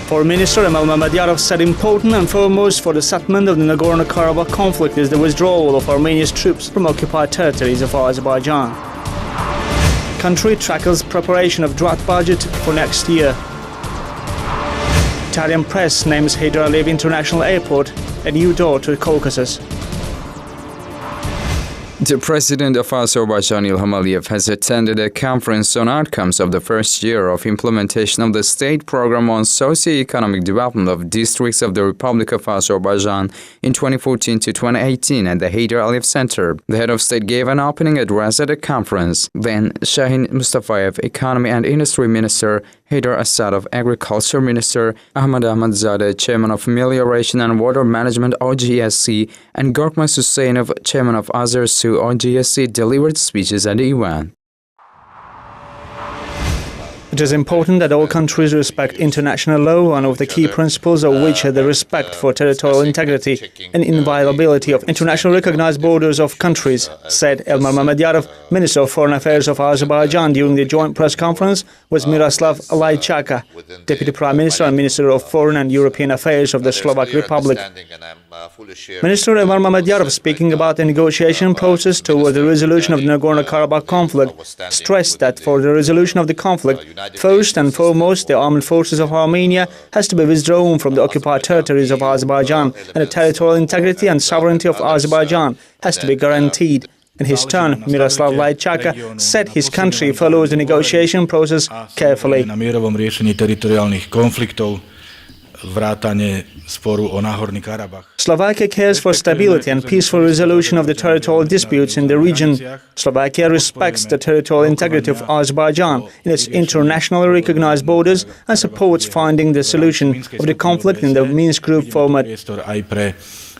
Foreign Minister Emel Mammadiyarov said important and foremost for the settlement of the Nagorno-Karabakh conflict is the withdrawal of Armenia's troops from occupied territories of Azerbaijan. Country tackles preparation of draft budget for next year. Italian press names Heydar Aliyev International Airport a new door to the Caucasus. The president of Azerbaijan, Ilham Aliyev, has attended a conference on outcomes of the first year of implementation of the state program on socio-economic development of districts of the Republic of Azerbaijan in 2014 to 2018 at the Heydar Aliyev Center. The head of state gave an opening address at the conference. Then Shahin Mustafayev, Economy and Industry Minister, Heydar Asadov, Agriculture Minister, Ahmad Ahmadzadeh, Chairman of Melioration and Water Management OGSC, and Gorkmas Husseinov, Chairman of Azersu OGSC, delivered speeches at the event. It is important that all countries respect international law, one of the key principles of which are the respect for territorial integrity and inviolability of internationally recognized borders of countries, said Elmar Mammadiyarov, Minister of Foreign Affairs of Azerbaijan, during the joint press conference with Miroslav Lajčáka, Deputy Prime Minister and Minister of Foreign and European Affairs of the Slovak Republic. Minister Elmar Mammadiyarov, speaking about the negotiation process toward the resolution of the Nagorno-Karabakh conflict, stressed that for the resolution of the conflict, first and foremost, the armed forces of Armenia has to be withdrawn from the occupied territories of Azerbaijan, and the territorial integrity and sovereignty of Azerbaijan has to be guaranteed. In his turn, Miroslav Lajčáka said his country follows the negotiation process carefully. Slovakia cares for stability and peaceful resolution of the territorial disputes in the region. Slovakia respects the territorial integrity of Azerbaijan in its internationally recognized borders and supports finding the solution of the conflict in the Minsk Group format.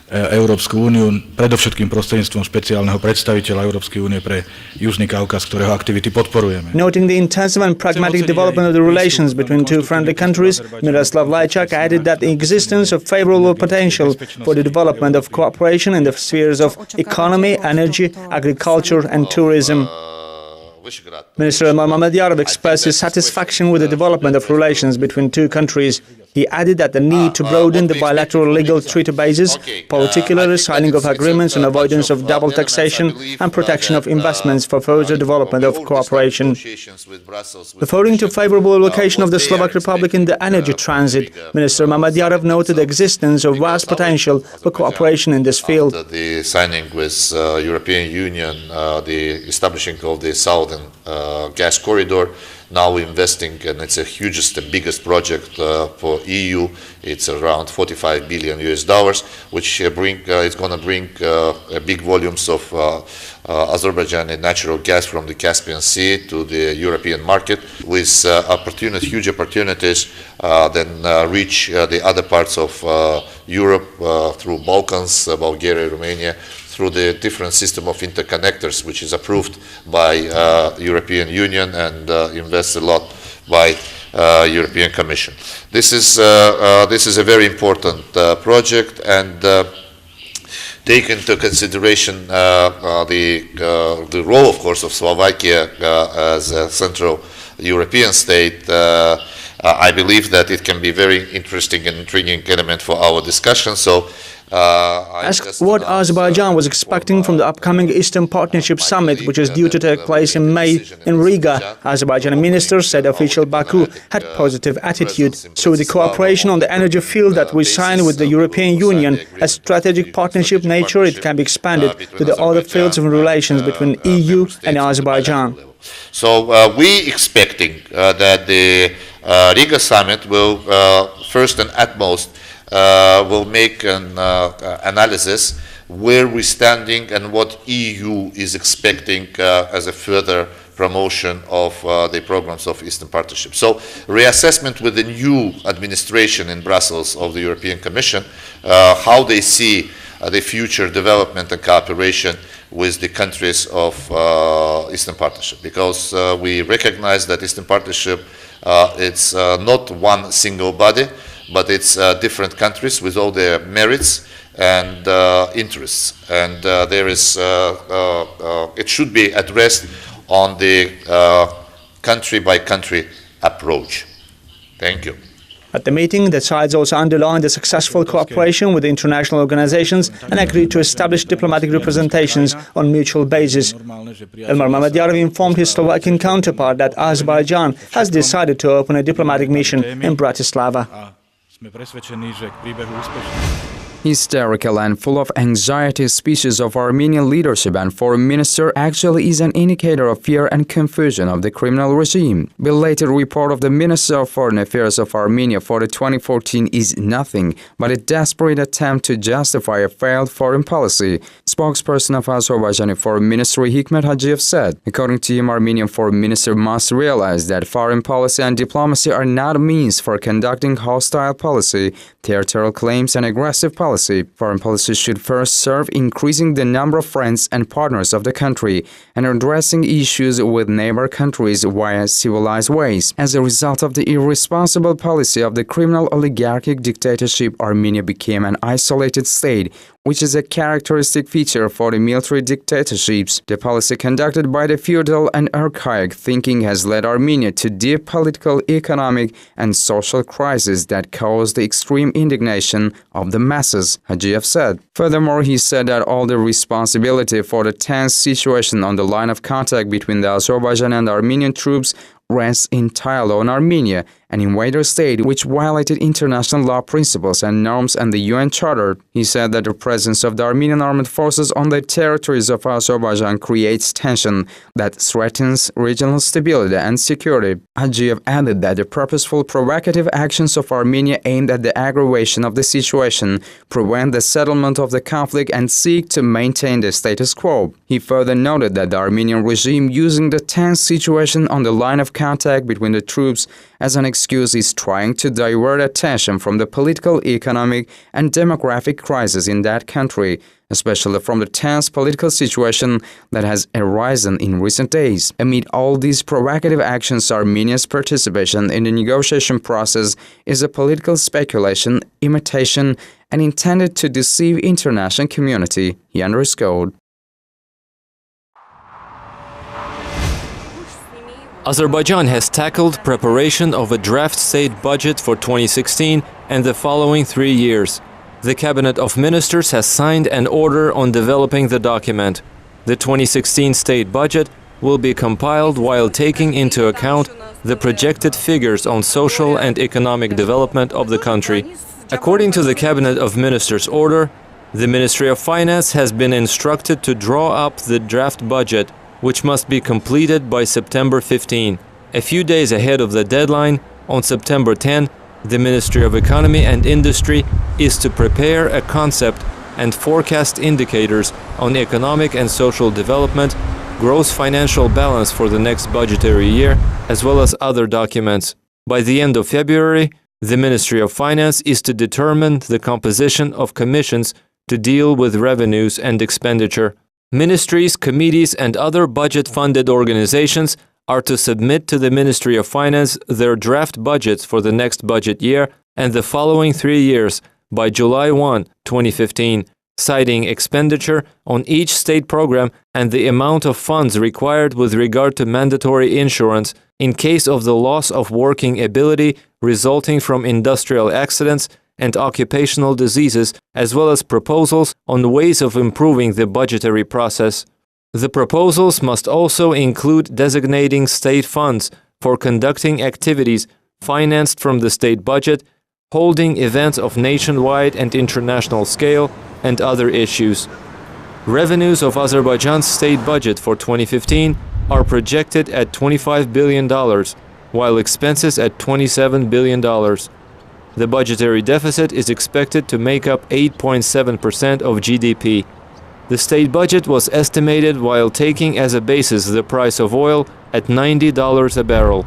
Európsku úniu, predovšetkým prostredníctvom špeciálneho predstaviteľa Európskej únie pre Južný Kaukaz, ktorého aktivity podporujeme. Noting the intensive and pragmatic development of the relations between two friendly countries, Miroslav Lajčáka added that the existence of favorable potential for the development of cooperation in the spheres of economy, energy, agriculture and tourism. Minister Emel Mammadiyarov expressed his satisfaction with the development of relations between two countries. He added that the need to broaden the bilateral legal treaty basis, particularly signing of agreements on avoidance of double taxation and protection of investments for further development of cooperation. Referring to favorable location of the Slovak Republic in the energy transit, Minister Mammadiyarov noted the existence of vast potential for cooperation in this field. The signing with European Union, the establishing of the Southern gas corridor, now investing, and it's the hugest and biggest project for EU. It's around $45 billion US, which it's going to bring big volumes of Azerbaijani natural gas from the Caspian Sea to the European market, with huge opportunities then reach the other parts of Europe through Balkans, Bulgaria, Romania, through the different system of interconnectors, which is approved by European Union and invested a lot by European Commission. This is a very important project, and take into consideration the role, of course, of Slovakia as a Central European state. I believe that it can be very interesting and intriguing element for our discussion. So. Asked what Azerbaijan was expecting from the upcoming Eastern Partnership Summit, which is due to take place in May in Riga, Azerbaijani minister said official Baku had positive attitude. So the cooperation on the energy field that we signed with the European Union as strategic partnership nature, it can be expanded to the other fields of relations between EU and Azerbaijan. So we expecting that the Riga summit will first and utmost will make an analysis where we're standing and what EU is expecting as a further promotion of the programs of Eastern Partnership. So reassessment with the new administration in Brussels of the European Commission, how they see the future development and cooperation with the countries of Eastern Partnership, because we recognize that Eastern Partnership it's not one single body, but it's different countries with all their merits and interests, and it should be addressed on the country by country approach. Thank you. At the meeting, the sides also underlined the successful cooperation with international organizations and agreed to establish diplomatic representations on mutual basis. Elmar Mamedjarov informed his Slovakian counterpart that Azerbaijan has decided to open a diplomatic mission in Bratislava. Hysterical and full of anxiety speeches of Armenian leadership and foreign minister actually is an indicator of fear and confusion of the criminal regime. Belated report of the Minister of Foreign Affairs of Armenia for the 2014 is nothing but a desperate attempt to justify a failed foreign policy. Spokesperson of Azerbaijani Foreign Ministry Hikmet Hajiev said, according to him, Armenian foreign minister must realize that foreign policy and diplomacy are not a means for conducting hostile policy, territorial claims and aggressive policy. Foreign policy should first serve increasing the number of friends and partners of the country and addressing issues with neighbor countries via civilized ways. As a result of the irresponsible policy of the criminal oligarchic dictatorship, Armenia became an isolated state, which is a characteristic feature for the military dictatorships. The policy conducted by the feudal and archaic thinking has led Armenia to deep political, economic, and social crisis that caused the extreme indignation of the masses, Hajiev said. Furthermore, he said that all the responsibility for the tense situation on the line of contact between the Azerbaijan and Armenian troops rests entirely on Armenia, an invader state which violated international law principles and norms and the UN Charter. He said that the presence of the Armenian armed forces on the territories of Azerbaijan creates tension that threatens regional stability and security. Hajiev added that the purposeful, provocative actions of Armenia aimed at the aggravation of the situation, prevent the settlement of the conflict, and seek to maintain the status quo. He further noted that the Armenian regime, using the tense situation on the line of contact between the troops as an excuse, is trying to divert attention from the political, economic, and demographic crisis in that country, especially from the tense political situation that has arisen in recent days. Amid all these provocative actions, Armenia's participation in the negotiation process is a political speculation, imitation, and intended to deceive international community, he underscored. Azerbaijan has tackled preparation of a draft state budget for 2016 and the following 3 years. The Cabinet of Ministers has signed an order on developing the document. The 2016 state budget will be compiled while taking into account the projected figures on social and economic development of the country. According to the Cabinet of Ministers order, the Ministry of Finance has been instructed to draw up the draft budget, which must be completed by September 15. A few days ahead of the deadline, on September 10, the Ministry of Economy and Industry is to prepare a concept and forecast indicators on economic and social development, gross financial balance for the next budgetary year, as well as other documents. By the end of February, the Ministry of Finance is to determine the composition of commissions to deal with revenues and expenditure. Ministries, committees, and other budget-funded organizations are to submit to the Ministry of Finance their draft budgets for the next budget year and the following 3 years by July 1, 2015, citing expenditure on each state program and the amount of funds required with regard to mandatory insurance in case of the loss of working ability resulting from industrial accidents and occupational diseases, as well as proposals on ways of improving the budgetary process. The proposals must also include designating state funds for conducting activities financed from the state budget, holding events of nationwide and international scale, and other issues. Revenues of Azerbaijan's state budget for 2015 are projected at $25 billion, while expenses at $27 billion. The budgetary deficit is expected to make up 8.7% of GDP. The state budget was estimated while taking as a basis the price of oil at $90 a barrel.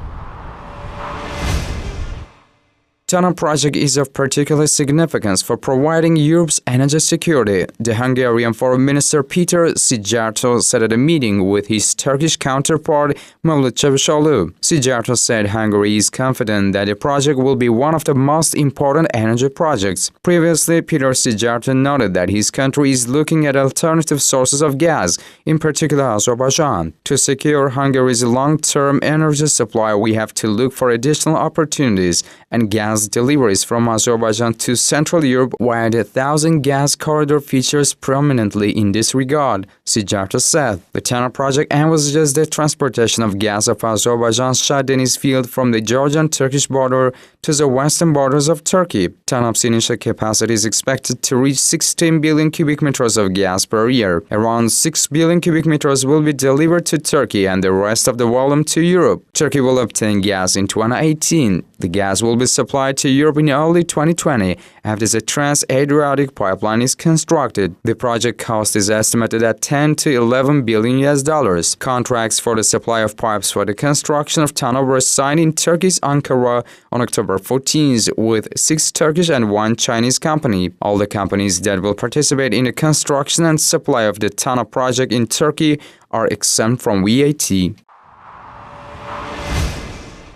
Tunnel project is of particular significance for providing Europe's energy security, the Hungarian Foreign Minister Peter Szijjártó said at a meeting with his Turkish counterpart Mevlut Çavuşoğlu. Szijjártó said Hungary is confident that the project will be one of the most important energy projects. Previously, Peter Szijjártó noted that his country is looking at alternative sources of gas, in particular Azerbaijan. To secure Hungary's long-term energy supply, we have to look for additional opportunities, and gas gas deliveries from Azerbaijan to Central Europe via the 1,000 gas corridor features prominently in this regard, Cibc said. The TANAP project envisages the transportation of gas of Azerbaijan's Shah Deniz field from the Georgian-Turkish border to the western borders of Turkey. TANAP's initial capacity is expected to reach 16 billion cubic meters of gas per year. Around 6 billion cubic meters will be delivered to Turkey and the rest of the volume to Europe. Turkey will obtain gas in 2018. The gas will be supplied to Europe in early 2020 after the Trans-Adriatic pipeline is constructed. The project cost is estimated at 10 to 11 billion US. Contracts for the supply of pipes for the construction of TANAP were signed in Turkey's Ankara on October 14th with 6 Turkish and 1 Chinese company. All the companies that will participate in the construction and supply of the TANAP project in Turkey are exempt from VAT.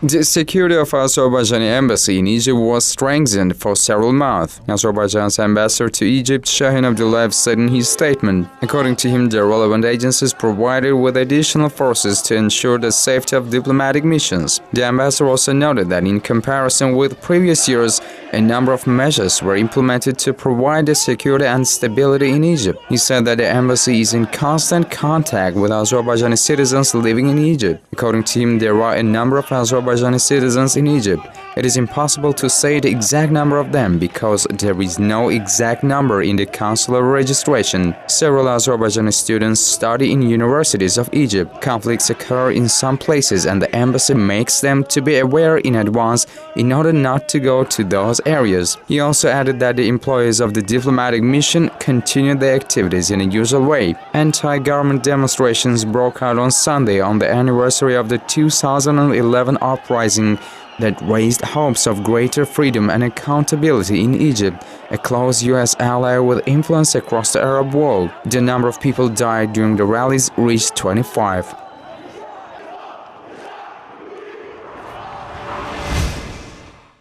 The security of Azerbaijani embassy in Egypt was strengthened for several months. Azerbaijan's ambassador to Egypt, Shahin Abdullayev, said in his statement. According to him, the relevant agencies provided with additional forces to ensure the safety of diplomatic missions. The ambassador also noted that in comparison with previous years, a number of measures were implemented to provide the security and stability in Egypt. He said that the embassy is in constant contact with Azerbaijani citizens living in Egypt. According to him, there are a number of Azerbaijani citizens in Egypt. It is impossible to say the exact number of them because there is no exact number in the consular registration. Several Azerbaijani students study in universities of Egypt. Conflicts occur in some places and the embassy makes them to be aware in advance in order not to go to those areas. He also added that the employees of the diplomatic mission continued their activities in a usual way. Anti-government demonstrations broke out on Sunday on the anniversary of the 2011 uprising that raised hopes of greater freedom and accountability in Egypt, a close U.S. ally with influence across the Arab world. The number of people died during the rallies reached 25.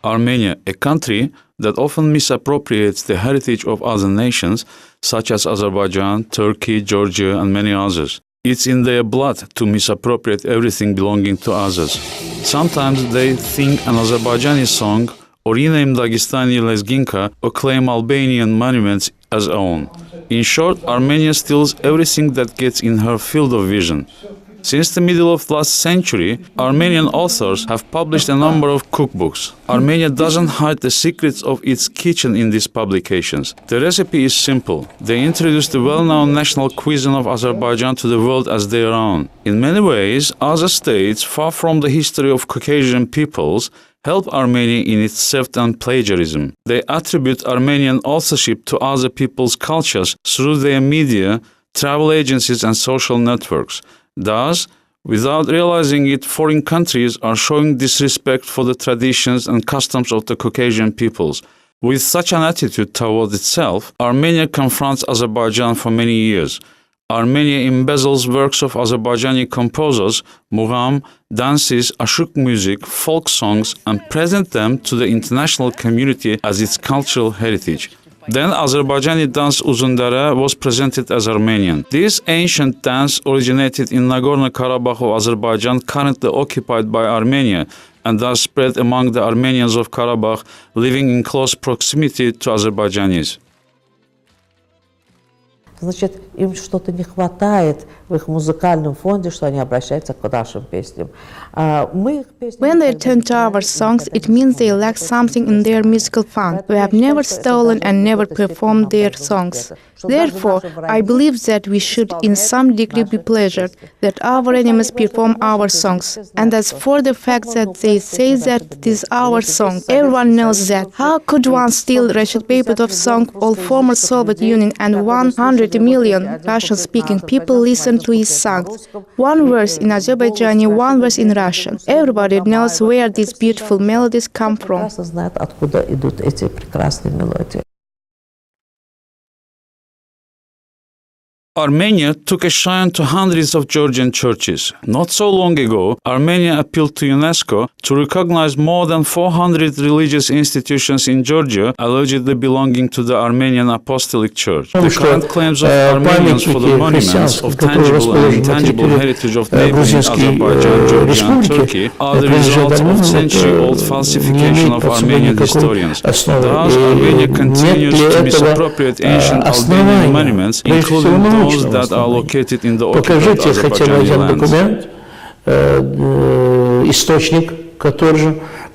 Armenia, a country that often misappropriates the heritage of other nations, such as Azerbaijan, Turkey, Georgia, and many others. It's in their blood to misappropriate everything belonging to others. Sometimes they sing an Azerbaijani song or rename Dagestani Lezginka or claim Albanian monuments as own. In short, Armenia steals everything that gets in her field of vision. Since the middle of last century, Armenian authors have published a number of cookbooks. Armenia doesn't hide the secrets of its kitchen in these publications. The recipe is simple. They introduce the well-known national cuisine of Azerbaijan to the world as their own. In many ways, other states, far from the history of Caucasian peoples, help Armenia in its theft and plagiarism. They attribute Armenian authorship to other people's cultures through their media, travel agencies, and social networks. Thus, without realizing it, foreign countries are showing disrespect for the traditions and customs of the Caucasian peoples. With such an attitude toward itself, Armenia confronts Azerbaijan for many years. Armenia embezzles works of Azerbaijani composers, mugham, dances, ashuk music, folk songs, and presents them to the international community as its cultural heritage. Then Azerbaijani dance Uzundara was presented as Armenian. This ancient dance originated in Nagorno-Karabakh of Azerbaijan, currently occupied by Armenia, and thus spread among the Armenians of Karabakh living in close proximity to Azerbaijanis. Значит, им что-то не хватает в их музыкальном фонде, что они обращаются к нашим песням. When they turn to our songs, it means they lack something in their musical fund. We have never stolen and never performed their songs. Therefore, I believe that we should in some degree be pleasured that our enemies perform our songs. And as for the fact that they say that it is our song, everyone knows that. How could one steal Rashid Beybutov's song, all former Soviet Union and 100 million Russian-speaking people listen to his songs? One verse in Azerbaijani, one verse in Russian. Everybody knows where these beautiful melodies come from. Armenia took a shine to hundreds of Georgian churches. Not so long ago, Armenia appealed to UNESCO to recognize more than 400 religious institutions in Georgia allegedly belonging to the Armenian Apostolic Church. The current claims of Armenians for the monuments of tangible and intangible heritage of neighboring Azerbaijan, Georgia and Turkey are the result of century-old falsification of Armenian historians. Thus, Armenia continues to misappropriate ancient Albanian monuments, including those that are located in the occupied Azerbaijani lands.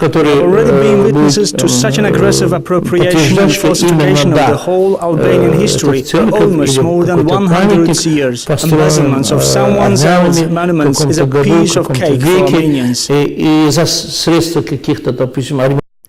We have already been witnesses to such an aggressive appropriation and falsification of the whole Albanian history for almost more than 100 years. Embezzlement of someone else's monuments is a piece of cake for Armenians.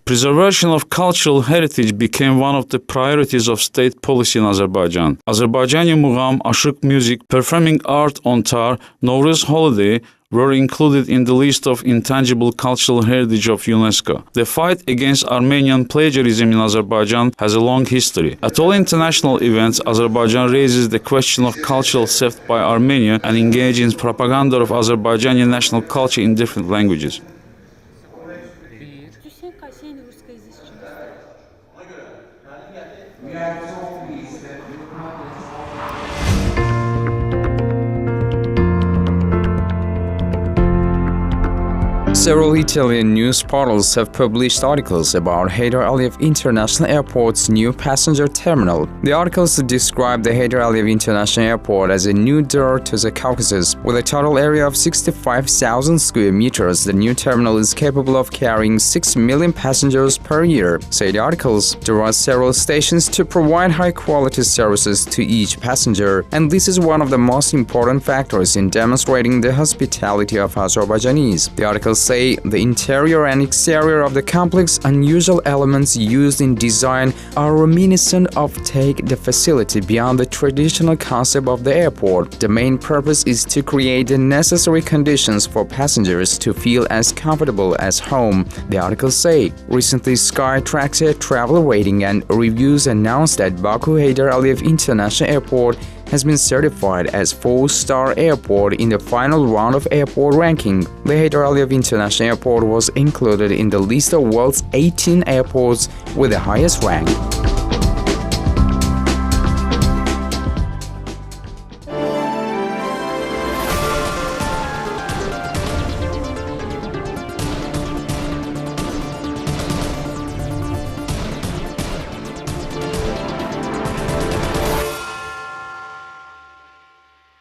Preservation of cultural heritage became one of the priorities of state policy in Azerbaijan. Azerbaijani mugham, ashuk music, performing art on tar, Nowruz holiday were included in the list of intangible cultural heritage of UNESCO. The fight against Armenian plagiarism in Azerbaijan has a long history. At all international events, Azerbaijan raises the question of cultural theft by Armenia and engages in propaganda of Azerbaijani national culture in different languages. Several Italian news portals have published articles about Heydar Aliyev International Airport's new passenger terminal. The articles describe the Heydar Aliyev International Airport as a new door to the Caucasus. With a total area of 65,000 square meters, the new terminal is capable of carrying 6 million passengers per year, say the articles. There are several stations to provide high-quality services to each passenger, and this is one of the most important factors in demonstrating the hospitality of Azerbaijanis. The articles say the interior and exterior of the complex unusual elements used in design are reminiscent of take the facility beyond the traditional concept of the airport. The main purpose is to create the necessary conditions for passengers to feel as comfortable as home, the articles say. Recently, Skytrax travel rating and reviews announced that Baku Heydar Aliyev International Airport has been certified as 4-star airport in the final round of airport ranking. The Heydar Aliyev International Airport was included in the list of world's 18 airports with the highest rank.